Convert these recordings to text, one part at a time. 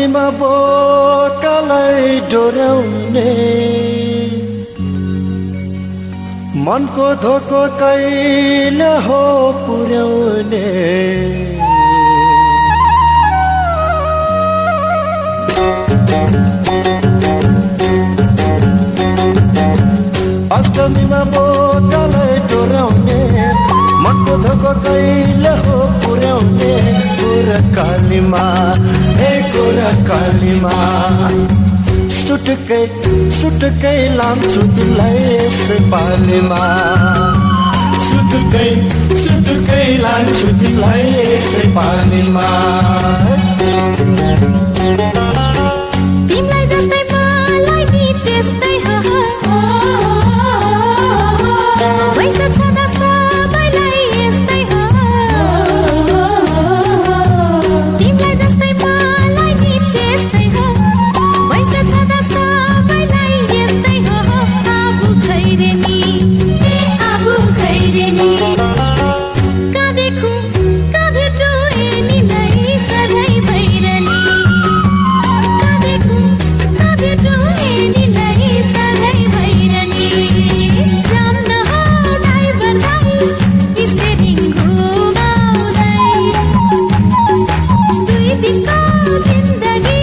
अष्टमीमा बोकालाई डोर्याउने मनको धोको कहिले हो पुर्याउने अष्टमीमा बोकालाई डोर्याउने मनको धोको कहिले हो पुर्याउने गोरा कालीमा हे गोरा कालीमा सुटुकै लान्छु तिमीलाई यसै पालीमा सुटुकै लान्छु तिमीलाई यसै पालीमा तिमीलाई जस्तै मलाई नि त्यस्तै हो वैसा छँदा सबैलाई यस्तै हो तिमीलाई जस्तै मलाई नि त्यस्तै हो वैसा छँदा सबैलाई यस्तै हो आबु खैरेनी कहाँ देखु कहाँ भेटु यिनीलाई सधैँ भैरनी कहाँ देखु कहाँ भेटु यिनीलाई सधैँ भैरनी जाम नहो ड्राइभर भाइ स्टेरिङ घुमाउँदै दुई दिनको जिन्दगी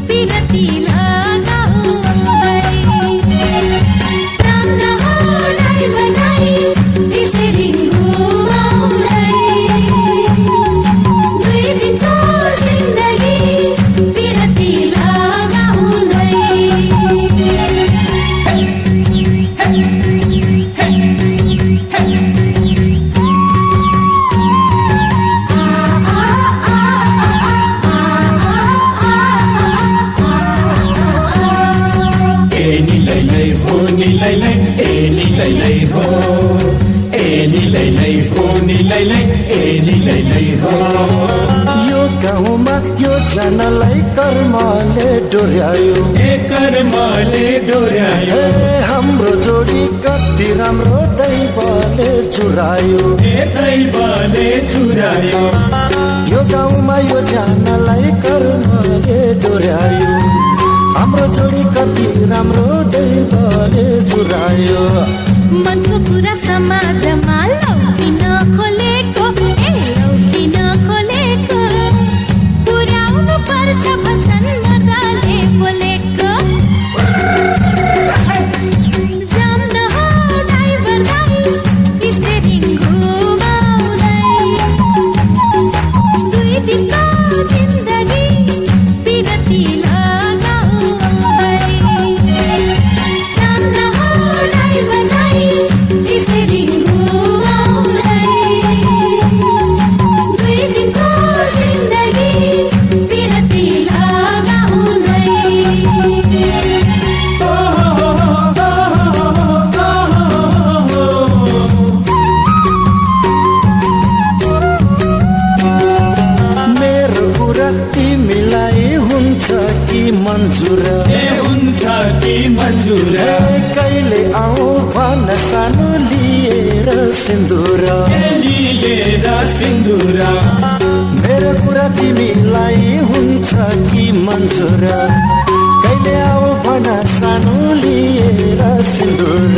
बिरती लगाउँदै जाम नहो ड्राइभर भाइ स्टेरिङ घुमाउँदै दुई दिनको जिन्दगी बिरती लगाउँदै यो गाउँमा यो जानलाई कर्मले डोर्यायो ए हाम्रो जोडी कति राम्रो दैवले चुरायो यो गाउँमा यो जानलाई कर्मले डोर्यायो हाम्रो जोडी कति राम्रो दैवले चुरायो मनको कुरा समाजमा लौकिन खोलेको लौकिन खोलेको पुर्याउनु पर्छ भन्छन् मर्दाले बोलेको जाम नहो ड्राइभर भाइ स्टेरिङ घुमाउँदै दुई दिनको जिन्दगी बिरती लगाउँदै जाम नहो ड्राइभर भाइ स्टेरिङ घुमाउँदै दुई दिनको जिन्दगी बिरती लगाउँदै मेरो कुरा तिमीलाई हुन्छ कि मन्जुर ए कहिले आऊ भन सानो लिएर सिन्दुर मेरो कुरा तिमीलाई हुन्छ कि मन्जुर कहिले आऊ भन सानो लिएर सिन्दुर